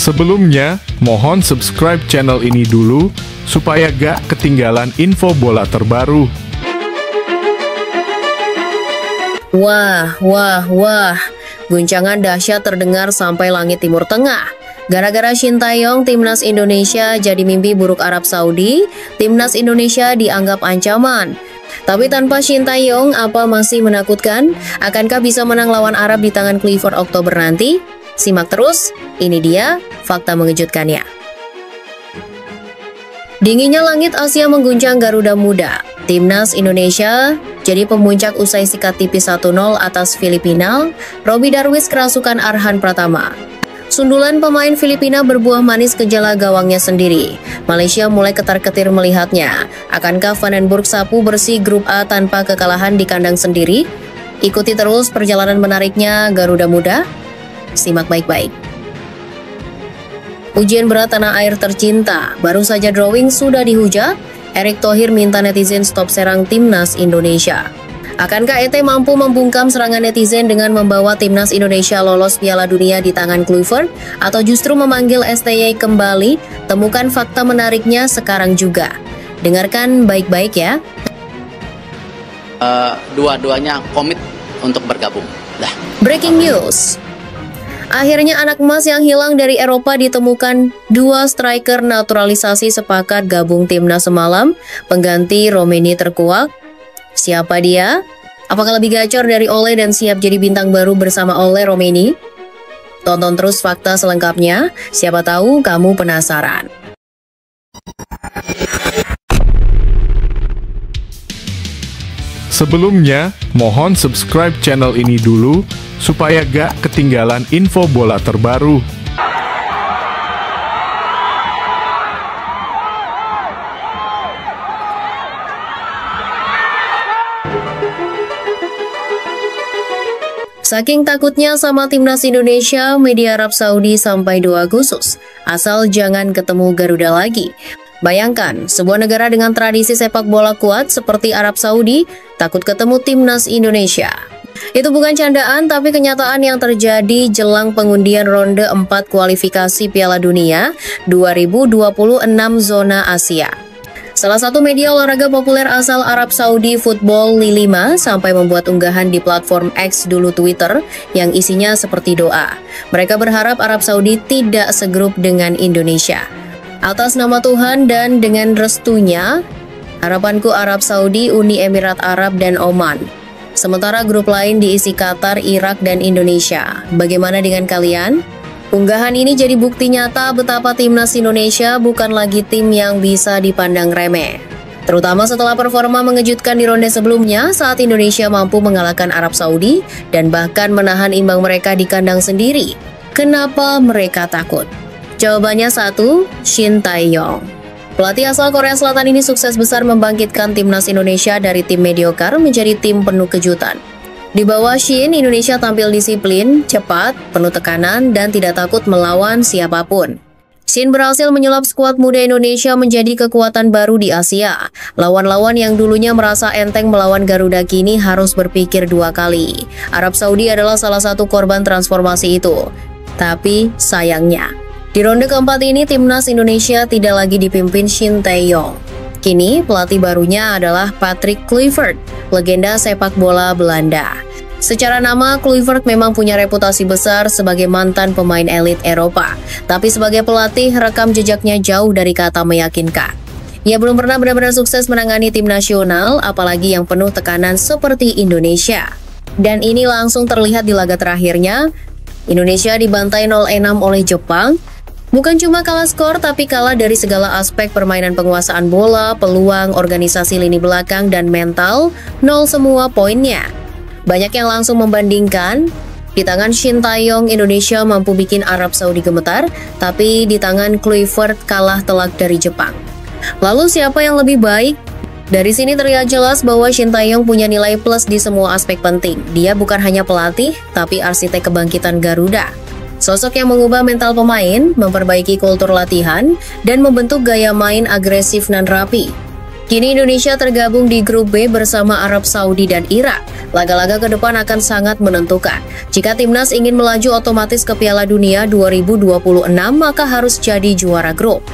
Sebelumnya, mohon subscribe channel ini dulu, supaya gak ketinggalan info bola terbaru. Wah, guncangan dahsyat terdengar sampai langit Timur Tengah. Gara-gara Shin Tae-yong, timnas Indonesia jadi mimpi buruk Arab Saudi, timnas Indonesia dianggap ancaman. Tapi tanpa Shin Tae-yong, apa masih menakutkan? Akankah bisa menang lawan Arab di tangan Clifford Oktober nanti? Simak terus, ini dia fakta mengejutkannya. Dinginnya langit Asia mengguncang Garuda Muda. Timnas Indonesia jadi pemuncak usai sikat tipis 1-0 atas Filipina. Robby Darwish kerasukan Arhan Pratama. Sundulan pemain Filipina berbuah manis ke jala gawangnya sendiri. Malaysia mulai ketar-ketir melihatnya. Akankah Vandenberg sapu bersih grup A tanpa kekalahan di kandang sendiri? Ikuti terus perjalanan menariknya Garuda Muda. Simak baik-baik. Ujian berat tanah air tercinta. Baru saja drawing sudah dihujat. Erick Thohir minta netizen stop serang timnas Indonesia. Akankah ET mampu membungkam serangan netizen dengan membawa timnas Indonesia lolos Piala Dunia di tangan Clifford? Atau justru memanggil STY kembali? Temukan fakta menariknya sekarang juga. Dengarkan baik-baik ya. Dua-duanya komit untuk bergabung. Breaking news. Akhirnya anak emas yang hilang dari Eropa ditemukan. Dua striker naturalisasi sepakat gabung timnas semalam. Pengganti Romeni terkuak. Siapa dia? Apakah lebih gacor dari Ole dan siap jadi bintang baru bersama Ole Romeni? Tonton terus fakta selengkapnya. Siapa tahu kamu penasaran. Sebelumnya, mohon subscribe channel ini dulu, supaya gak ketinggalan info bola terbaru. Saking takutnya sama timnas Indonesia, media Arab Saudi sampai 2 Agustus. Asal jangan ketemu Garuda lagi. Bayangkan, sebuah negara dengan tradisi sepak bola kuat seperti Arab Saudi takut ketemu timnas Indonesia. Itu bukan candaan, tapi kenyataan yang terjadi jelang pengundian ronde 4 kualifikasi Piala Dunia 2026 zona Asia. Salah satu media olahraga populer asal Arab Saudi, Football Lilima, sampai membuat unggahan di platform X dulu Twitter yang isinya seperti doa. Mereka berharap Arab Saudi tidak segrup dengan Indonesia. Atas nama Tuhan dan dengan restunya, harapanku Arab Saudi, Uni Emirat Arab, dan Oman. Sementara grup lain diisi Qatar, Irak, dan Indonesia. Bagaimana dengan kalian? Unggahan ini jadi bukti nyata betapa timnas Indonesia bukan lagi tim yang bisa dipandang remeh. Terutama setelah performa mengejutkan di ronde sebelumnya saat Indonesia mampu mengalahkan Arab Saudi dan bahkan menahan imbang mereka di kandang sendiri. Kenapa mereka takut? Jawabannya satu, Shin Tae-yong. Pelatih asal Korea Selatan ini sukses besar membangkitkan timnas Indonesia dari tim mediocre menjadi tim penuh kejutan. Di bawah Shin, Indonesia tampil disiplin, cepat, penuh tekanan, dan tidak takut melawan siapapun. Shin berhasil menyulap skuad muda Indonesia menjadi kekuatan baru di Asia. Lawan-lawan yang dulunya merasa enteng melawan Garuda kini harus berpikir 2 kali. Arab Saudi adalah salah satu korban transformasi itu. Tapi sayangnya, di ronde keempat ini timnas Indonesia tidak lagi dipimpin Shin Tae-yong. Kini pelatih barunya adalah Patrick Kluivert, legenda sepak bola Belanda. Secara nama, Kluivert memang punya reputasi besar sebagai mantan pemain elit Eropa. Tapi sebagai pelatih, rekam jejaknya jauh dari kata meyakinkan. Ia belum pernah benar-benar sukses menangani tim nasional, apalagi yang penuh tekanan seperti Indonesia. Dan ini langsung terlihat di laga terakhirnya. Indonesia dibantai 0-6 oleh Jepang. Bukan cuma kalah skor, tapi kalah dari segala aspek permainan penguasaan bola, peluang, organisasi lini belakang, dan mental, 0 semua poinnya. Banyak yang langsung membandingkan, di tangan Shin Tae-yong Indonesia mampu bikin Arab Saudi gemetar, tapi di tangan Kluivert kalah telak dari Jepang. Lalu siapa yang lebih baik? Dari sini terlihat jelas bahwa Shin Tae-yong punya nilai plus di semua aspek penting. Dia bukan hanya pelatih, tapi arsitek kebangkitan Garuda. Sosok yang mengubah mental pemain, memperbaiki kultur latihan, dan membentuk gaya main agresif dan rapi. Kini Indonesia tergabung di grup B bersama Arab Saudi dan Irak. Laga-laga ke depan akan sangat menentukan. Jika timnas ingin melaju otomatis ke Piala Dunia 2026, maka harus jadi juara grup.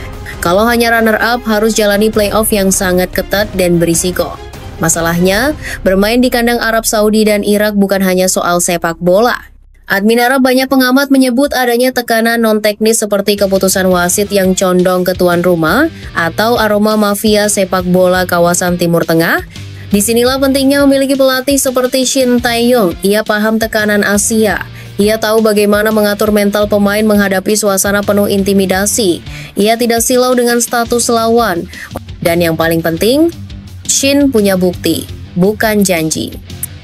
Kalau hanya runner-up, harus jalani playoff yang sangat ketat dan berisiko. Masalahnya, bermain di kandang Arab Saudi dan Irak bukan hanya soal sepak bola. Admin Arab banyak pengamat menyebut adanya tekanan non-teknis seperti keputusan wasit yang condong ke tuan rumah atau aroma mafia sepak bola kawasan Timur Tengah. Disinilah pentingnya memiliki pelatih seperti Shin Tae-yong. Ia paham tekanan Asia. Ia tahu bagaimana mengatur mental pemain menghadapi suasana penuh intimidasi. Ia tidak silau dengan status lawan. Dan yang paling penting, Shin punya bukti, bukan janji.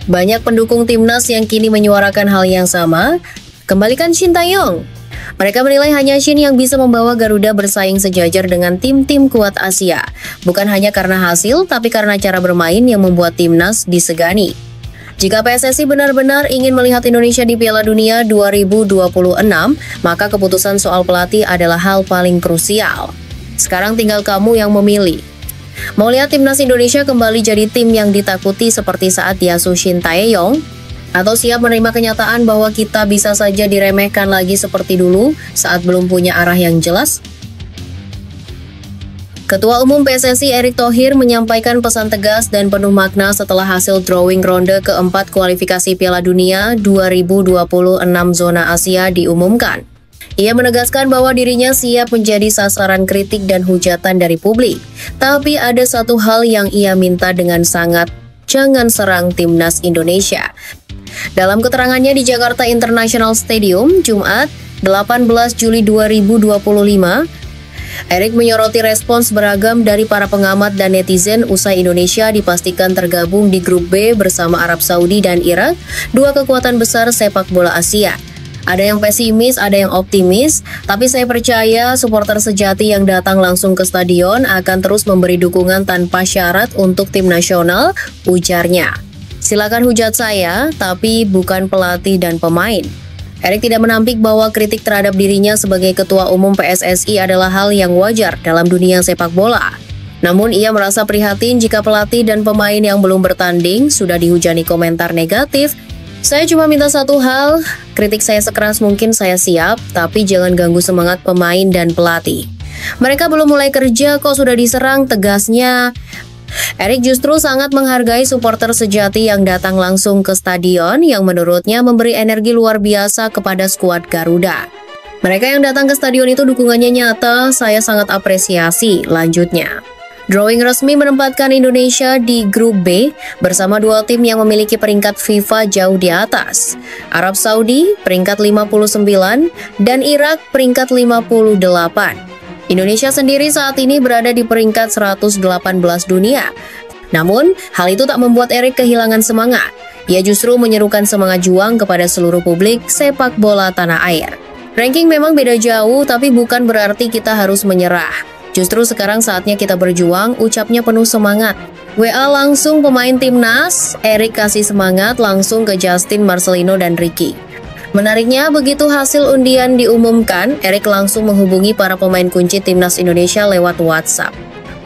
Banyak pendukung timnas yang kini menyuarakan hal yang sama. Kembalikan Shin Tae-yong. Mereka menilai hanya Shin yang bisa membawa Garuda bersaing sejajar dengan tim-tim kuat Asia. Bukan hanya karena hasil, tapi karena cara bermain yang membuat timnas disegani. Jika PSSI benar-benar ingin melihat Indonesia di Piala Dunia 2026, maka keputusan soal pelatih adalah hal paling krusial. Sekarang tinggal kamu yang memilih. Mau lihat timnas Indonesia kembali jadi tim yang ditakuti seperti saat diasuh Shin Tae-yong? Atau siap menerima kenyataan bahwa kita bisa saja diremehkan lagi seperti dulu saat belum punya arah yang jelas? Ketua Umum PSSI Erick Thohir menyampaikan pesan tegas dan penuh makna setelah hasil drawing ronde keempat kualifikasi Piala Dunia 2026 zona Asia diumumkan. Ia menegaskan bahwa dirinya siap menjadi sasaran kritik dan hujatan dari publik. Tapi ada satu hal yang ia minta dengan sangat, jangan serang timnas Indonesia. Dalam keterangannya di Jakarta International Stadium, Jumat, 18 Juli 2025, Erick menyoroti respons beragam dari para pengamat dan netizen usai Indonesia dipastikan tergabung di grup B bersama Arab Saudi dan Irak, dua kekuatan besar sepak bola Asia. Ada yang pesimis, ada yang optimis, tapi saya percaya supporter sejati yang datang langsung ke stadion akan terus memberi dukungan tanpa syarat untuk tim nasional, ujarnya. Silakan hujat saya, tapi bukan pelatih dan pemain. Erick tidak menampik bahwa kritik terhadap dirinya sebagai Ketua Umum PSSI adalah hal yang wajar dalam dunia sepak bola. Namun ia merasa prihatin jika pelatih dan pemain yang belum bertanding sudah dihujani komentar negatif. Saya cuma minta satu hal, kritik saya sekeras mungkin saya siap, tapi jangan ganggu semangat pemain dan pelatih. Mereka belum mulai kerja kok sudah diserang, tegasnya. Erick justru sangat menghargai supporter sejati yang datang langsung ke stadion yang menurutnya memberi energi luar biasa kepada skuad Garuda. Mereka yang datang ke stadion itu dukungannya nyata, saya sangat apresiasi, lanjutnya. Drawing resmi menempatkan Indonesia di grup B bersama dua tim yang memiliki peringkat FIFA jauh di atas. Arab Saudi peringkat 59 dan Irak peringkat 58. Indonesia sendiri saat ini berada di peringkat 118 dunia. Namun, hal itu tak membuat Erick kehilangan semangat. Ia justru menyerukan semangat juang kepada seluruh publik sepak bola tanah air. Ranking memang beda jauh, tapi bukan berarti kita harus menyerah. Justru sekarang saatnya kita berjuang, ucapnya penuh semangat. WA langsung pemain timnas, Erick kasih semangat langsung ke Justin, Marcelino, dan Ricky. Menariknya, begitu hasil undian diumumkan, Erick langsung menghubungi para pemain kunci timnas Indonesia lewat WhatsApp.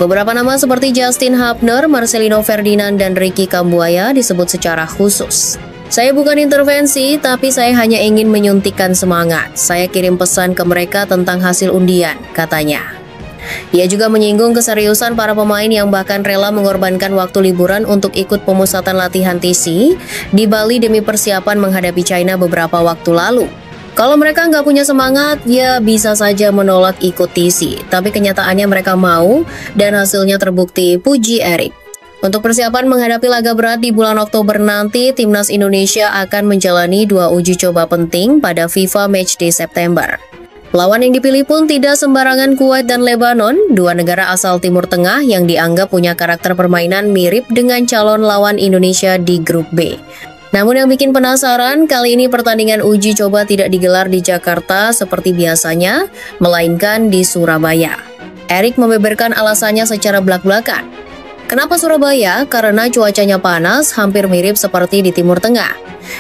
Beberapa nama seperti Justin Hapner, Marcelino Ferdinand, dan Ricky Kambuaya disebut secara khusus. Saya bukan intervensi, tapi saya hanya ingin menyuntikkan semangat. Saya kirim pesan ke mereka tentang hasil undian, katanya. Ia juga menyinggung keseriusan para pemain yang bahkan rela mengorbankan waktu liburan untuk ikut pemusatan latihan TC di Bali demi persiapan menghadapi China beberapa waktu lalu. Kalau mereka nggak punya semangat, ya bisa saja menolak ikut TC. Tapi kenyataannya mereka mau dan hasilnya terbukti, puji Erick. Untuk persiapan menghadapi laga berat di bulan Oktober nanti, timnas Indonesia akan menjalani dua uji coba penting pada FIFA Matchday September. Lawan yang dipilih pun tidak sembarangan Kuwait dan Lebanon, dua negara asal Timur Tengah yang dianggap punya karakter permainan mirip dengan calon lawan Indonesia di grup B. Namun yang bikin penasaran, kali ini pertandingan uji coba tidak digelar di Jakarta seperti biasanya, melainkan di Surabaya. Erick membeberkan alasannya secara blak-blakan. Kenapa Surabaya? Karena cuacanya panas, hampir mirip seperti di Timur Tengah.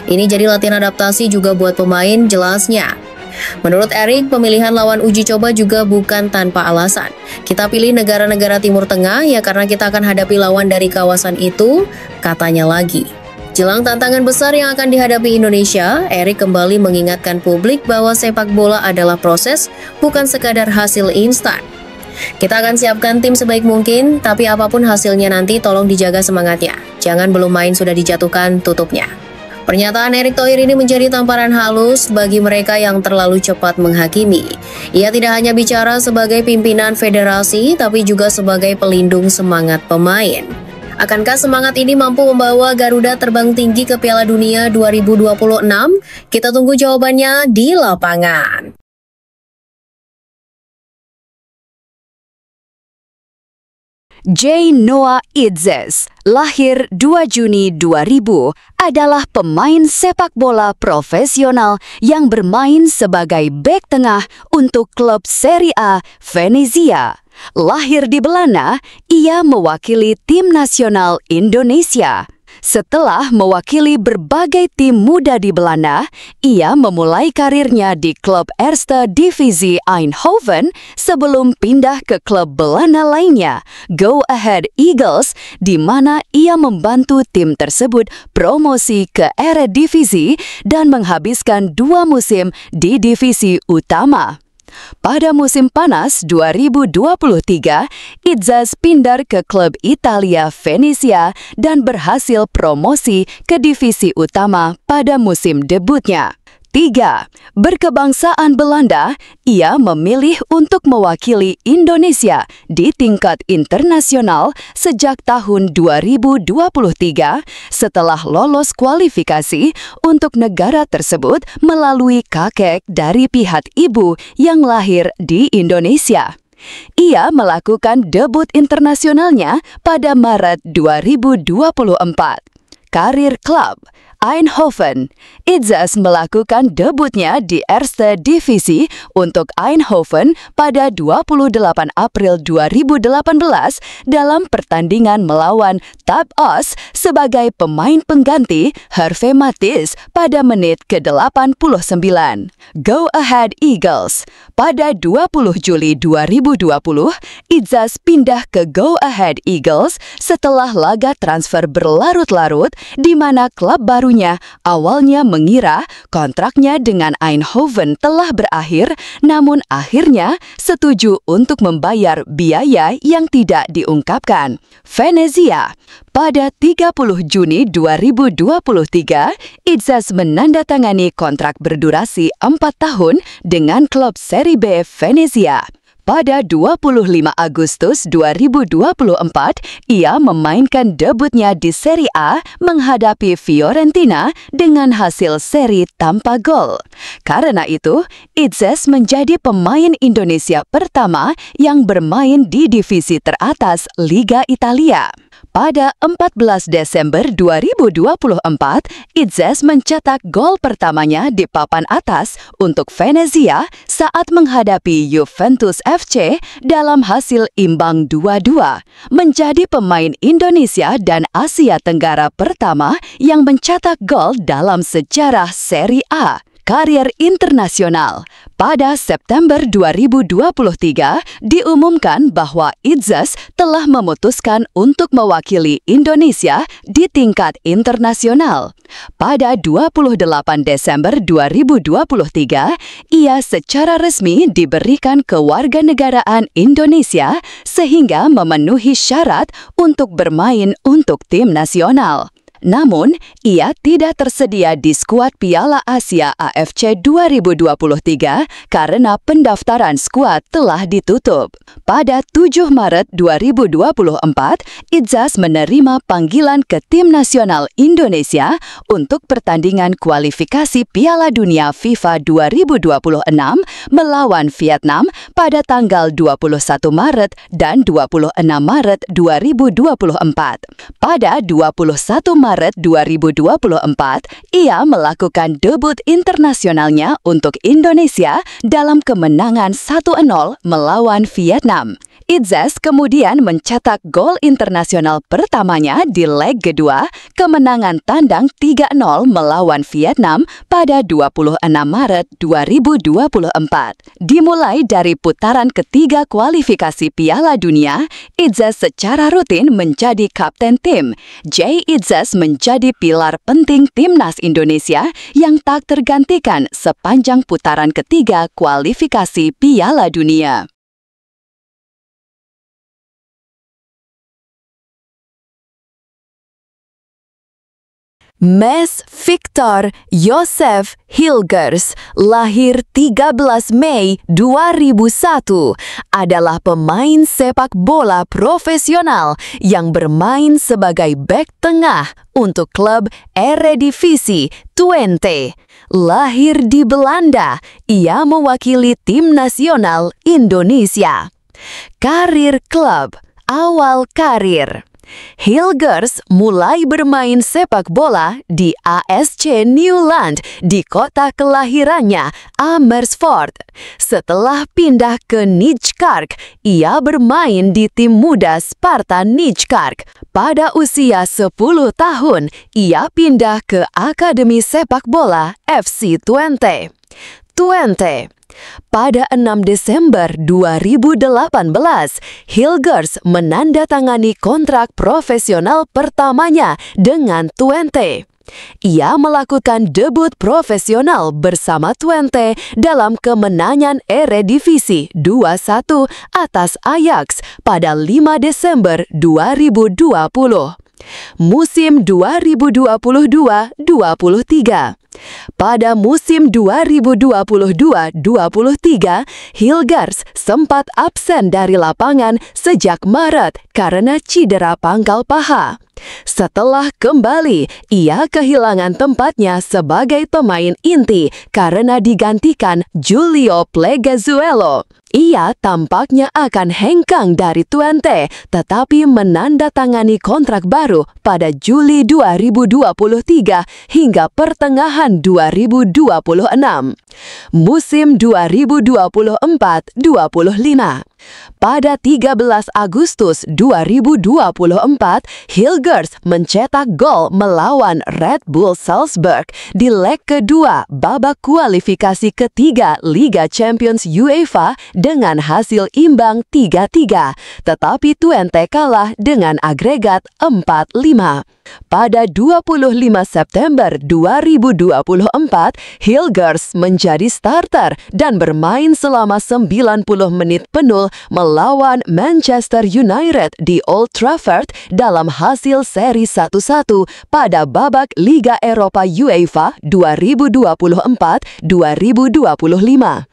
Ini jadi latihan adaptasi juga buat pemain, jelasnya. Menurut Erik, pemilihan lawan uji coba juga bukan tanpa alasan. Kita pilih negara-negara Timur Tengah ya karena kita akan hadapi lawan dari kawasan itu, katanya lagi. Jelang tantangan besar yang akan dihadapi Indonesia, Erik kembali mengingatkan publik bahwa sepak bola adalah proses, bukan sekadar hasil instan. Kita akan siapkan tim sebaik mungkin, tapi apapun hasilnya nanti tolong dijaga semangatnya. Jangan belum main sudah dijatuhkan tutupnya. Pernyataan Erick Thohir ini menjadi tamparan halus bagi mereka yang terlalu cepat menghakimi. Ia tidak hanya bicara sebagai pimpinan federasi, tapi juga sebagai pelindung semangat pemain. Akankah semangat ini mampu membawa Garuda terbang tinggi ke Piala Dunia 2026? Kita tunggu jawabannya di lapangan. J. Noah Idzes, lahir 2 Juni 2000, adalah pemain sepak bola profesional yang bermain sebagai bek tengah untuk klub Serie A Venezia. Lahir di Belanda, ia mewakili tim nasional Indonesia. Setelah mewakili berbagai tim muda di Belanda, ia memulai karirnya di klub Eerste Divisie Eindhoven sebelum pindah ke klub Belanda lainnya, Go Ahead Eagles, di mana ia membantu tim tersebut promosi ke Eredivisie dan menghabiskan 2 musim di divisi utama. Pada musim panas 2023, Idzes pindah ke klub Italia Venezia dan berhasil promosi ke divisi utama pada musim debutnya. 3. Berkebangsaan Belanda, ia memilih untuk mewakili Indonesia di tingkat internasional sejak tahun 2023 setelah lolos kualifikasi untuk negara tersebut melalui kakek dari pihak ibu yang lahir di Indonesia. Ia melakukan debut internasionalnya pada Maret 2024. Karir klub Eindhoven. Idzes melakukan debutnya di Eerste Divisie untuk Eindhoven pada 28 April 2018 dalam pertandingan melawan TAP OS sebagai pemain pengganti Hervé Matthijs pada menit ke-89. Go Ahead Eagles. Pada 20 Juli 2020, Idzes pindah ke Go Ahead Eagles setelah laga transfer berlarut-larut di mana klub barunya awalnya mengira kontraknya dengan Eindhoven telah berakhir, namun akhirnya setuju untuk membayar biaya yang tidak diungkapkan. Venezia. Pada 30 Juni 2023, Idzes menandatangani kontrak berdurasi 4 tahun dengan klub Serie B Venezia. Pada 25 Agustus 2024, ia memainkan debutnya di Serie A menghadapi Fiorentina dengan hasil seri tanpa gol. Karena itu, Idzes menjadi pemain Indonesia pertama yang bermain di divisi teratas Liga Italia. Pada 14 Desember 2024, Idzes mencetak gol pertamanya di papan atas untuk Venezia saat menghadapi Juventus FC dalam hasil imbang 2-2, menjadi pemain Indonesia dan Asia Tenggara pertama yang mencetak gol dalam sejarah Serie A. Karier internasional. Pada September 2023, diumumkan bahwa Idzes telah memutuskan untuk mewakili Indonesia di tingkat internasional. Pada 28 Desember 2023, ia secara resmi diberikan kewarganegaraan Indonesia sehingga memenuhi syarat untuk bermain untuk tim nasional. Namun, ia tidak tersedia di skuad Piala Asia AFC 2023 karena pendaftaran skuad telah ditutup. Pada 7 Maret 2024, Idzes menerima panggilan ke tim nasional Indonesia untuk pertandingan kualifikasi Piala Dunia FIFA 2026 melawan Vietnam pada tanggal 21 Maret dan 26 Maret 2024. Pada 21 Maret 2024, ia melakukan debut internasionalnya untuk Indonesia dalam kemenangan 1-0 melawan Vietnam. Idzes kemudian mencetak gol internasional pertamanya di leg kedua kemenangan tandang 3-0 melawan Vietnam pada 26 Maret 2024. Dimulai dari putaran ketiga kualifikasi Piala Dunia, Idzes secara rutin menjadi kapten tim. Jay Idzes menjadi pilar penting timnas Indonesia yang tak tergantikan sepanjang putaran ketiga kualifikasi Piala Dunia. Mes Victor Yosef Hilgers, lahir 13 Mei 2001, adalah pemain sepak bola profesional yang bermain sebagai bek tengah untuk klub Eredivisie Twente. Lahir di Belanda, ia mewakili tim nasional Indonesia. Karir klub, awal karir. Hilgers mulai bermain sepak bola di ASC Newland di kota kelahirannya, Amersfoort. Setelah pindah ke Nijkerk, ia bermain di tim muda Sparta Nijkerk. Pada usia 10 tahun, ia pindah ke Akademi Sepak Bola FC Twente. Pada 6 Desember 2018, Hilgers menandatangani kontrak profesional pertamanya dengan Twente. Ia melakukan debut profesional bersama Twente dalam kemenangan Eredivisie 2-1 atas Ajax pada 5 Desember 2020. Musim 2022-23. Pada musim 2022-23, Hilgers sempat absen dari lapangan sejak Maret karena cedera pangkal paha. Setelah kembali, ia kehilangan tempatnya sebagai pemain inti karena digantikan Julio Plegazuelo. Ia tampaknya akan hengkang dari Twente, tetapi menandatangani kontrak baru pada Juli 2023 hingga pertengahan 2026. Musim 2024-25. Pada 13 Agustus 2024, Hilgers mencetak gol melawan Red Bull Salzburg di leg kedua babak kualifikasi ketiga Liga Champions UEFA dengan hasil imbang 3-3, tetapi Twente kalah dengan agregat 4-5. Pada 25 September 2024, Hilgers menjadi starter dan bermain selama 90 menit penuh melawan Manchester United di Old Trafford dalam hasil seri 1-1 pada babak Liga Eropa UEFA 2024-2025.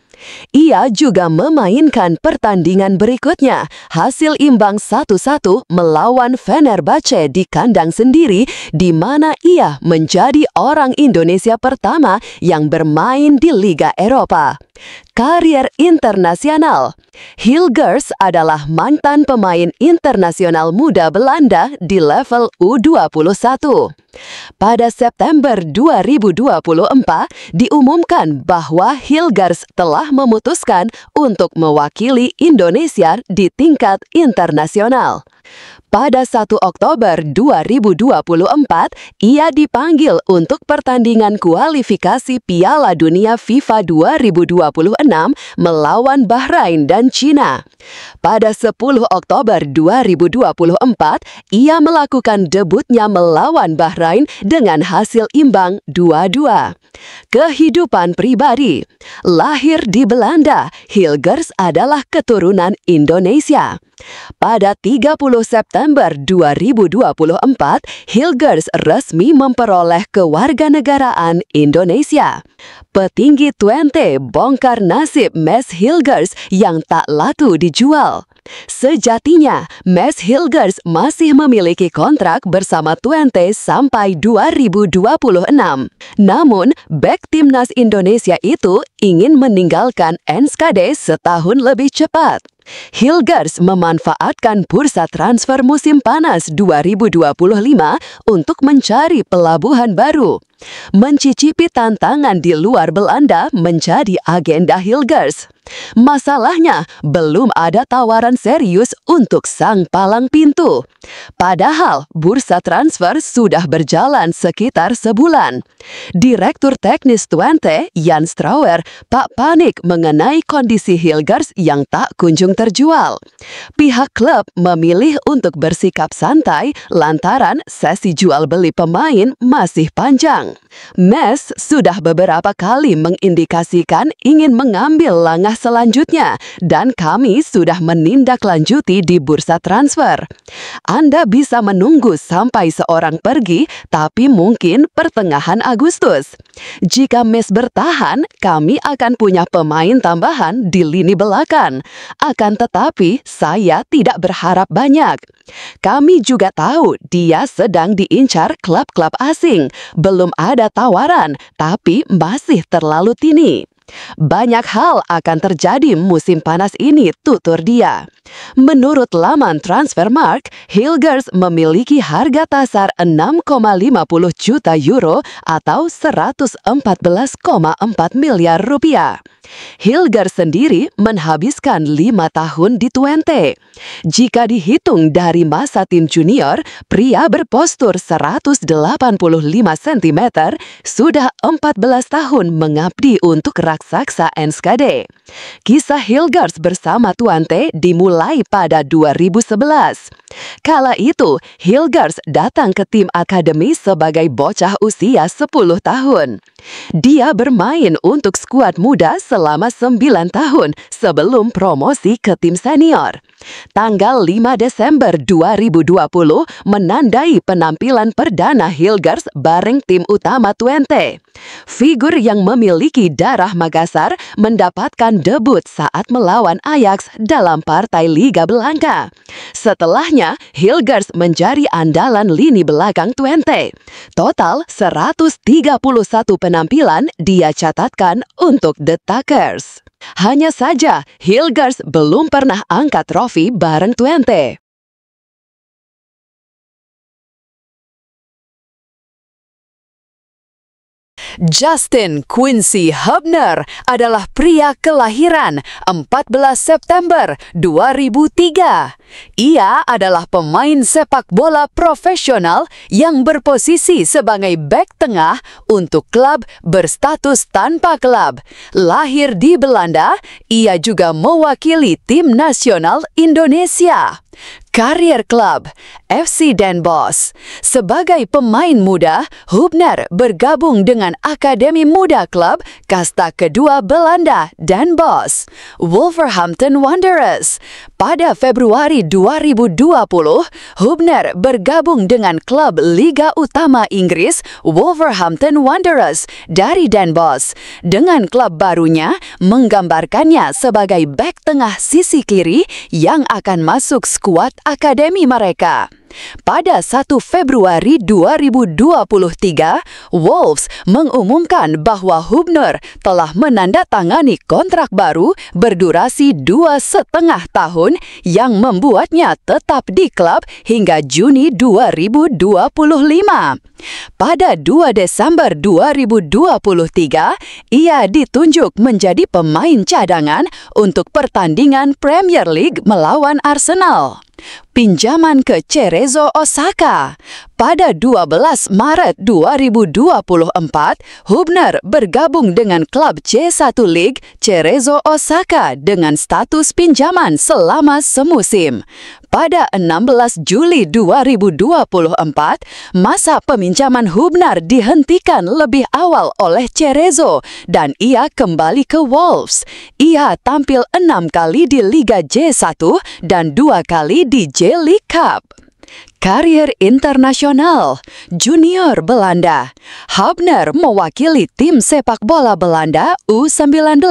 Ia juga memainkan pertandingan berikutnya, hasil imbang 1-1 melawan Fenerbahce di kandang sendiri, di mana ia menjadi orang Indonesia pertama yang bermain di Liga Eropa. Karier internasional. Hilgers adalah mantan pemain internasional muda Belanda di level U21. Pada September 2024, diumumkan bahwa Hilgers telah memutuskan untuk mewakili Indonesia di tingkat internasional. Pada 1 Oktober 2024, ia dipanggil untuk pertandingan kualifikasi Piala Dunia FIFA 2026 melawan Bahrain dan China. Pada 10 Oktober 2024, ia melakukan debutnya melawan Bahrain dengan hasil imbang 2-2. Kehidupan pribadi. Lahir di Belanda, Hilgers adalah keturunan Indonesia. Pada 30 September 2024, Hilgers resmi memperoleh kewarganegaraan Indonesia. Petinggi Twente bongkar nasib Mes Hilgers yang tak laku dijual. Sejatinya, Mes Hilgers masih memiliki kontrak bersama Twente sampai 2026. Namun, bek timnas Indonesia itu ingin meninggalkan Enschede setahun lebih cepat. Hilgers memanfaatkan bursa transfer musim panas 2025 untuk mencari pelabuhan baru. Mencicipi tantangan di luar Belanda menjadi agenda Hilgers. Masalahnya, belum ada tawaran serius untuk sang palang pintu. Padahal, bursa transfer sudah berjalan sekitar sebulan. Direktur teknis Twente, Jan Strauer, tak panik mengenai kondisi Hilgers yang tak kunjung terjual. Pihak klub memilih untuk bersikap santai lantaran sesi jual beli pemain masih panjang. Mes sudah beberapa kali mengindikasikan ingin mengambil langkah selanjutnya dan kami sudah menindaklanjuti di bursa transfer. Anda bisa menunggu sampai seorang pergi, tapi mungkin pertengahan Agustus. Jika Mes bertahan, kami akan punya pemain tambahan di lini belakang. Akan tetapi, saya tidak berharap banyak. Kami juga tahu dia sedang diincar klub-klub asing. Belum ada tawaran, tapi masih terlalu dini. Banyak hal akan terjadi musim panas ini, tutur dia. Menurut laman Transfermarkt, Hilgers memiliki harga tasar 6,50 juta euro atau 114,4 miliar rupiah. Hilgers sendiri menghabiskan 5 tahun di Twente. Jika dihitung dari masa tim junior, pria berpostur 185 cm sudah 14 tahun mengabdi untuk raksasa Enschede. Kisah Hilgers bersama Twente dimulai pada 2011. Kala itu, Hilgers datang ke tim akademi sebagai bocah usia 10 tahun. Dia bermain untuk skuad muda selama 9 tahun sebelum promosi ke tim senior. Tanggal 5 Desember 2020 menandai penampilan perdana Hilgers bareng tim utama Twente. Figur yang memiliki darah Makassar mendapatkan debut saat melawan Ajax dalam partai Liga Belanda. Setelahnya, Hilgers menjadi andalan lini belakang Twente. Total 131 penampilan dia catatkan untuk The Tuckers. Hanya saja, Hilgers belum pernah angkat trofi bareng Twente. Justin Quincy Hubner adalah pria kelahiran 14 September 2003. Ia adalah pemain sepak bola profesional yang berposisi sebagai bek tengah untuk klub berstatus tanpa klub. Lahir di Belanda, ia juga mewakili tim nasional Indonesia. Karier klub FC Den Bosch. Sebagai pemain muda, Hubner bergabung dengan Akademi Muda Klub Kasta Kedua Belanda Den Bosch, Wolverhampton Wanderers. Pada Februari 2020, Hubner bergabung dengan klub Liga Utama Inggris Wolverhampton Wanderers dari Den Bosch. Dengan klub barunya menggambarkannya sebagai bek tengah sisi kiri yang akan masuk skuad akademi mereka. Pada 1 Februari 2023, Wolves mengumumkan bahwa Hubner telah menandatangani kontrak baru berdurasi 2,5 tahun yang membuatnya tetap di klub hingga Juni 2025. Pada 2 Desember 2023, ia ditunjuk menjadi pemain cadangan untuk pertandingan Premier League melawan Arsenal. Pinjaman ke Cerezo Osaka. Pada 12 Maret 2024, Hubner bergabung dengan klub C1 League Cerezo Osaka dengan status pinjaman selama semusim. Pada 16 Juli 2024, masa peminjaman Hubner dihentikan lebih awal oleh Cerezo dan ia kembali ke Wolves. Ia tampil 6 kali di Liga J1 dan 2 kali di J-League Cup. Karier internasional, junior Belanda. Hubner mewakili tim sepak bola Belanda U19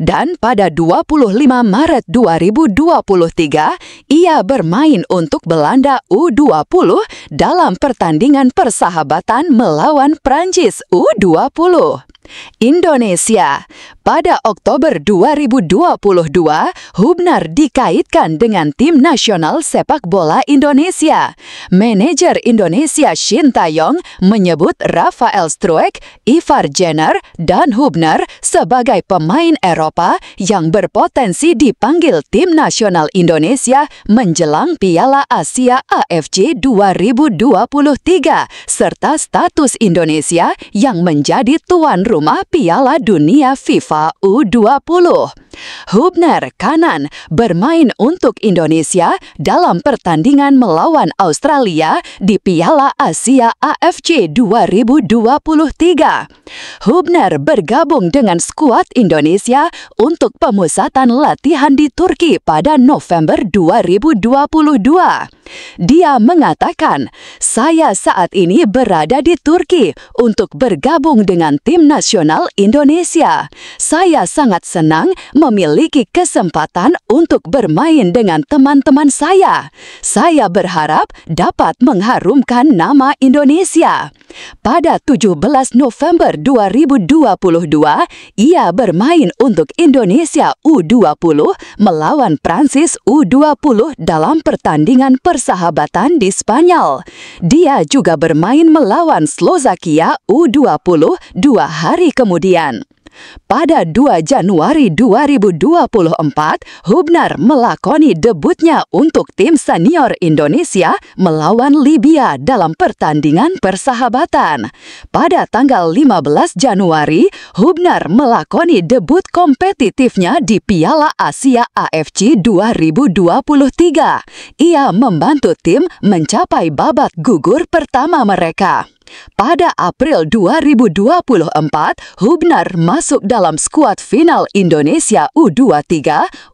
dan pada 25 Maret 2023 ia bermain untuk Belanda U20 dalam pertandingan persahabatan melawan Prancis U20. Indonesia. Pada Oktober 2022, Hubner dikaitkan dengan tim nasional sepak bola Indonesia. Manajer Indonesia Shin Taeyong menyebut Rafael Struijk, Ivar Jenner, dan Hubner sebagai pemain Eropa yang berpotensi dipanggil tim nasional Indonesia menjelang Piala Asia AFC 2023 serta status Indonesia yang menjadi tuan rumah Piala Dunia FIFA U20. Hubner kanan bermain untuk Indonesia dalam pertandingan melawan Australia di Piala Asia AFC 2023. Hubner bergabung dengan skuad Indonesia untuk pemusatan latihan di Turki pada November 2022. Dia mengatakan, "Saya saat ini berada di Turki untuk bergabung dengan tim nasional Indonesia. Saya sangat senang memiliki kesempatan untuk bermain dengan teman-teman saya. Saya berharap dapat mengharumkan nama Indonesia." Pada 17 November 2022, ia bermain untuk Indonesia U20 melawan Prancis U20 dalam pertandingan persahabatan di Spanyol. Dia juga bermain melawan Slovakia U20 2 hari kemudian. Pada 2 Januari 2024, Hubner melakoni debutnya untuk tim senior Indonesia melawan Libya dalam pertandingan persahabatan. Pada tanggal 15 Januari, Hubner melakoni debut kompetitifnya di Piala Asia AFC 2023. Ia membantu tim mencapai babak gugur pertama mereka. Pada April 2024, Hubner masuk dalam skuad final Indonesia U23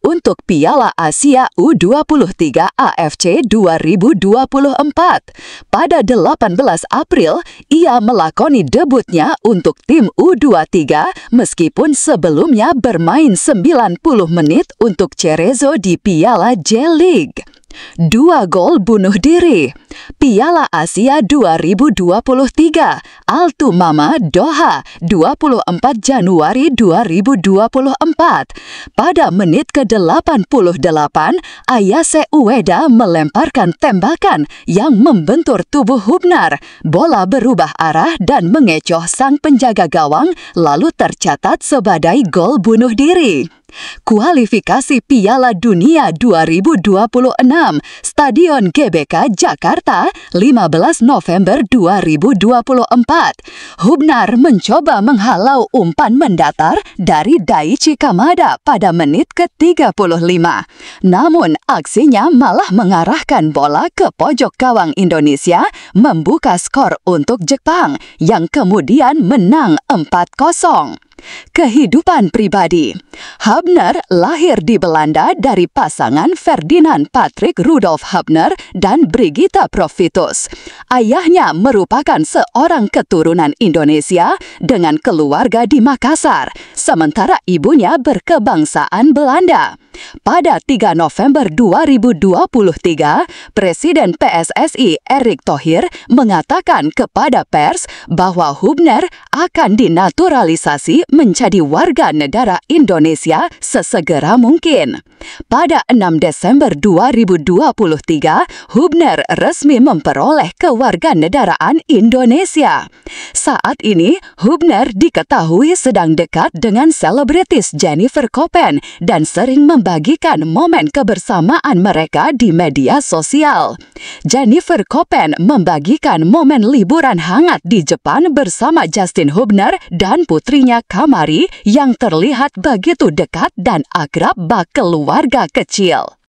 untuk Piala Asia U23 AFC 2024. Pada 18 April, ia melakoni debutnya untuk tim U23 meskipun sebelumnya bermain 90 menit untuk Cerezo di Piala J-League. 2 gol bunuh diri. Piala Asia 2023, Altu Mama, Doha, 24 Januari 2024. Pada menit ke-88, Ayase Ueda melemparkan tembakan yang membentur tubuh Hubner. Bola berubah arah dan mengecoh sang penjaga gawang, lalu tercatat sebagai gol bunuh diri. Kualifikasi Piala Dunia 2026, Stadion GBK Jakarta, 15 November 2024. Hubner mencoba menghalau umpan mendatar dari Daichi Kamada pada menit ke-35. Namun aksinya malah mengarahkan bola ke pojok gawang Indonesia, membuka skor untuk Jepang yang kemudian menang 4-0. Kehidupan pribadi. Hubner lahir di Belanda dari pasangan Ferdinand Patrick Rudolf Hubner dan Brigitta Profitus. Ayahnya merupakan seorang keturunan Indonesia dengan keluarga di Makassar, sementara ibunya berkebangsaan Belanda. Pada 3 November 2023, Presiden PSSI Erick Thohir mengatakan kepada pers bahwa Hubner akan dinaturalisasi menjadi warga negara Indonesia sesegera mungkin. Pada 6 Desember 2023, Hubner resmi memperoleh kewarganegaraan Indonesia. Saat ini, Hubner diketahui sedang dekat dengan selebritis Jennifer Koppen dan sering membagikan momen kebersamaan mereka di media sosial. Jennifer Koppen membagikan momen liburan hangat di Jepan bersama Justin Hubner dan putrinya Kamari yang terlihat begitu dekat dan akrab bak keluarga kecil.